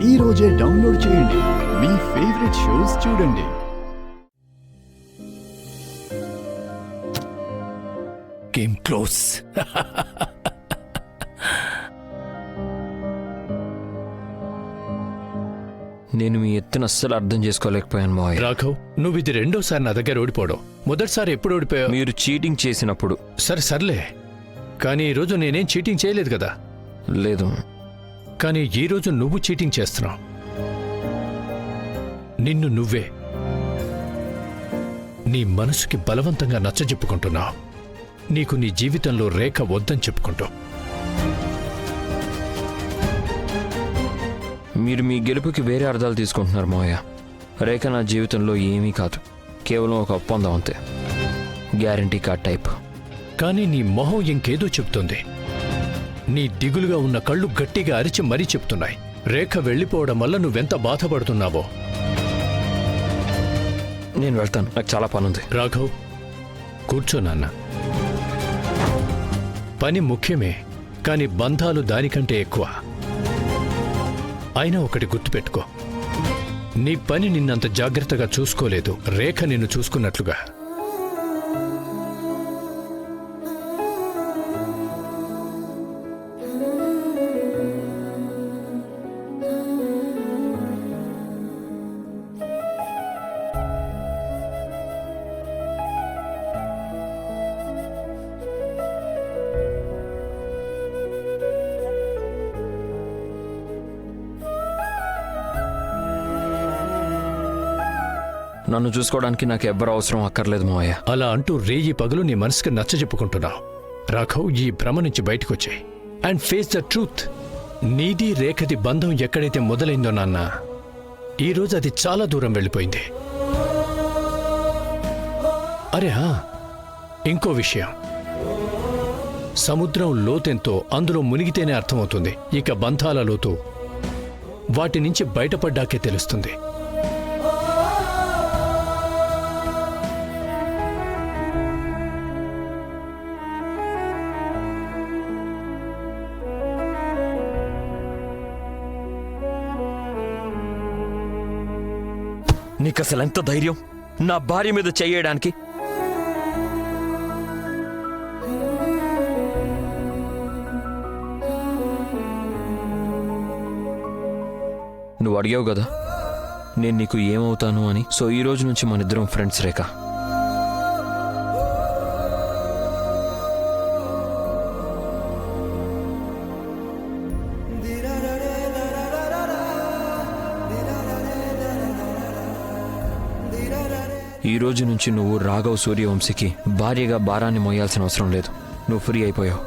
ఈ రోజే డౌన్లోడ్ చేయండి. మీ ఫేవరెట్ షోస్ చూడండి. Game close. నేను మీ ఎత్తున అస్సలు అర్థం చేసుకోలేకపోయాను మావయ్య. రాఘవ్, నువ్వు ఇది రెండోసారి నా దగ్గర ఓడిపోవడం. మొదటిసారి ఎప్పుడు ఓడిపోయావు? మీరు చీటింగ్ చేసినప్పుడు. సర్లే, కానీ ఈరోజు నేనేం చీటింగ్ చేయలేదు కదా. లేదు, కానీ ఈరోజు నువ్వు చీటింగ్ చేస్తున్నావు. నిన్ను నువ్వే నీ మనసుకి బలవంతంగా నచ్చజెప్పుకుంటున్నావు. నీకు నీ జీవితంలో రేఖ వద్దని చెప్పుకుంటావు. మీరు మీ గెలుపుకి వేరే అర్థాలు తీసుకుంటున్నారు మావయ్య. రేఖ నా జీవితంలో ఏమీ కాదు, కేవలం ఒక ఒప్పందం అంతే. Guarantee card type. కానీ నీ మొహం ఇంకేదో చెప్తుంది. నీ దిగులుగా ఉన్న కళ్ళు గట్టిగా అరిచి మరీ చెప్తున్నాయి. రేఖ వెళ్ళిపోవడం వల్ల నువ్వెంత బాధపడుతున్నావో. నేను వెళ్తాను, నాకు చాలా పనుంది. రాఘవ్, కూర్చో నాన్న. పని ముఖ్యమే, కాని బంధాలు దానికంటే ఎక్కువ. అయినా ఒకటి గుర్తుపెట్టుకో, నీ పని నిన్నంత జాగ్రత్తగా చూసుకోలేదు, రేఖ నిన్ను చూసుకున్నట్లుగా. నన్ను చూసుకోవడానికి నాకు ఎవ్వరు అవసరం అక్కర్లేదు మావయ్య. అలా అంటూ రేయి పగలు నీ మనసుకి నచ్చజెప్పుకుంటున్నావు. రాఘవ్, ఈ భ్రమ నుంచి బయటకొచ్చాయి అండ్ ఫేస్ ద ట్రూత్. నీది రేఖది బంధం ఎక్కడైతే మొదలైందో నాన్న, ఈరోజు అది చాలా దూరం వెళ్ళిపోయింది. అరే ఇంకో విషయం, సముద్రం లోతెంతో అందులో మునిగితేనే అర్థమవుతుంది. ఇక బంధాల లోతు వాటి నుంచి బయటపడ్డాకే తెలుస్తుంది. నీకు అసలు ఎంత ధైర్యం నా భార్య మీద చెయ్యడానికి? నువ్వు అడిగావు కదా నేను నీకు ఏమవుతాను అని. సో ఈ రోజు నుంచి మన ఇద్దరం ఫ్రెండ్స్ రేఖ. ఈ రోజు నుంచి నువ్వు రాఘవ్ సూర్యవంశీకి భార్యగా భారాన్ని మోయాల్సిన అవసరం లేదు. నువ్వు ఫ్రీ అయిపోయావు.